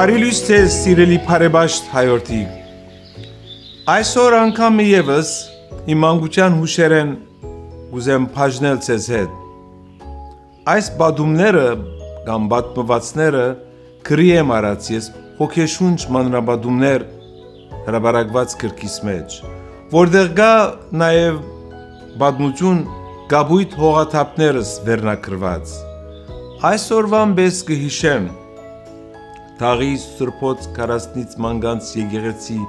Բարի լույս ձեզ սիրելի բարեբաշտ հայրենիք։ Այսօր անգամ եւս իմ մանկության հուշերեն ուզեմ բաժնել ձեզ հետ։ Այս բադումները կամ բադմվածները գրի եմ արած ես հոգեշունչ մանրաբադումներ հրաբարակված գրքիս մեջ, որտեղ կա նաեւ բադմություն գաբույտ հողաթափներս վերնակրված։ Այսօրվան պես կհիշեմ Թաղից սրբոց կարասնից մանգանց եկեղեցի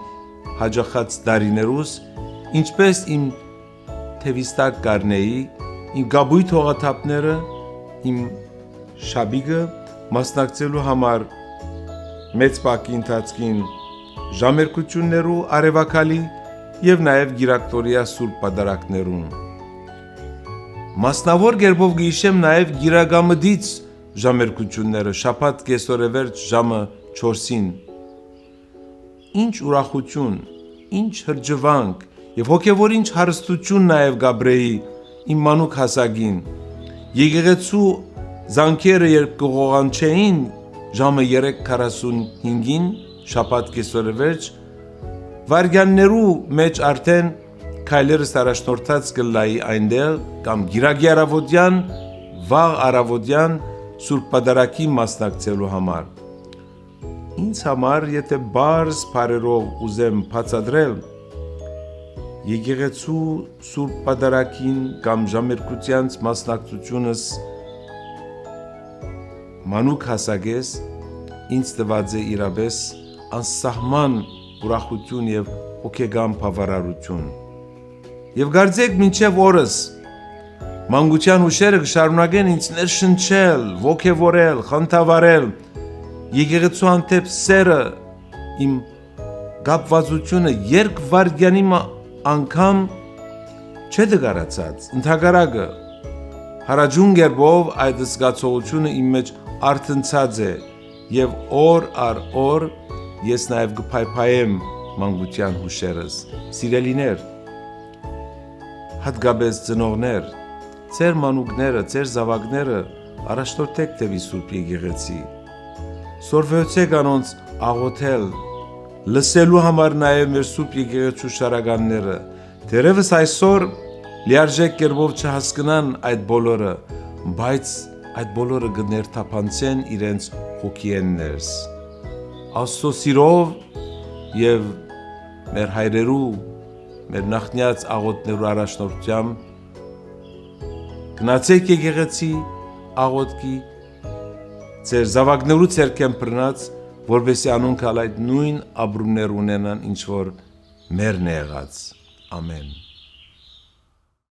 հաջախած դարիներուս, ինչպես իմ թևիստակ կարնեի, իմ գաբույթ հողաթափները, իմ շաբիգը մասնակցելու համար մեծ պակի ընթացքին ժամերկություններու արևակալի և նաև գիրակտորիա սուրբ պատարակներուն։ Մասնավոր գերբով գիշեմ նաև գիրագամդից ժամերկությունները շաբաթ կեսօրևերջ ժամը 4-ին։ Ինչ ուրախություն, ինչ հրճվանք եւ հոգեվոր ինչ հարստություն նաև Գաբրեի իմ մանուկ հասակին։ Եկեղեցու զանգերը երբ կողողանչեին ժամը 3:45-ին շաբաթ կեսօրևերջ վարգյաններու մեջ արդեն քայլերս առաջնորդած կլայի այնտեղ կամ գիրագի առավոտյան, վաղ առավոտյան Սուրբ պատարակի մասնակցելու համար։ Ինձ համար, եթե բարձ բարերով ուզեմ բացատրել, եկեղեցու Սուրբ պատարակին կամ ժամերկությանց մասնակցությունս մանուկ հասակես ինձ տված է իրապես անսահման ուրախություն եւ հոգեգան բավարարություն։ Եվ կարծեք մինչև օրս մանկության հուշերը կշարունակեն ինձ ներշնչել, ոգևորել, խնդավարել, եկեղեցու հանդեպ սերը, իմ կապվածությունը երկվարգյանի անգամ չէ դգարացած, ընդհակառակը հարաջուն գերբով այդ զգացողությունը իմ մեջ արթնցած է եւ օր առ օր ես նաեւ կփայփայեմ մանկության հուշերս։ Սիրելիներ, հատկապես ծնողներ, Ձեր մանուկները, ձեր զավակները առաջնորդեք դեպի Սուրբ եկեղեցի։ Սորվեցեք անոնց աղոթել, լսելու համար նաև մեր Սուրբ եկեղեցու շարականները։ Դերևս այսօր լիարժեք կերպով չհասկնան այդ բոլորը, բայց այդ բոլորը կներթափանցեն իրենց հոգիեն ներս։ Աստծո սիրով եւ մեր հայրերու, մեր նախնյաց աղոթներու առաջնորդությամբ Գնացեք եկեղեցի աղոթքի, ձեր զավակներու ցերքեն բռնած, որովհետեւ անոնք այդ նույն ապրումներ ունենան, ինչ որ մերն եղած։ Ամեն։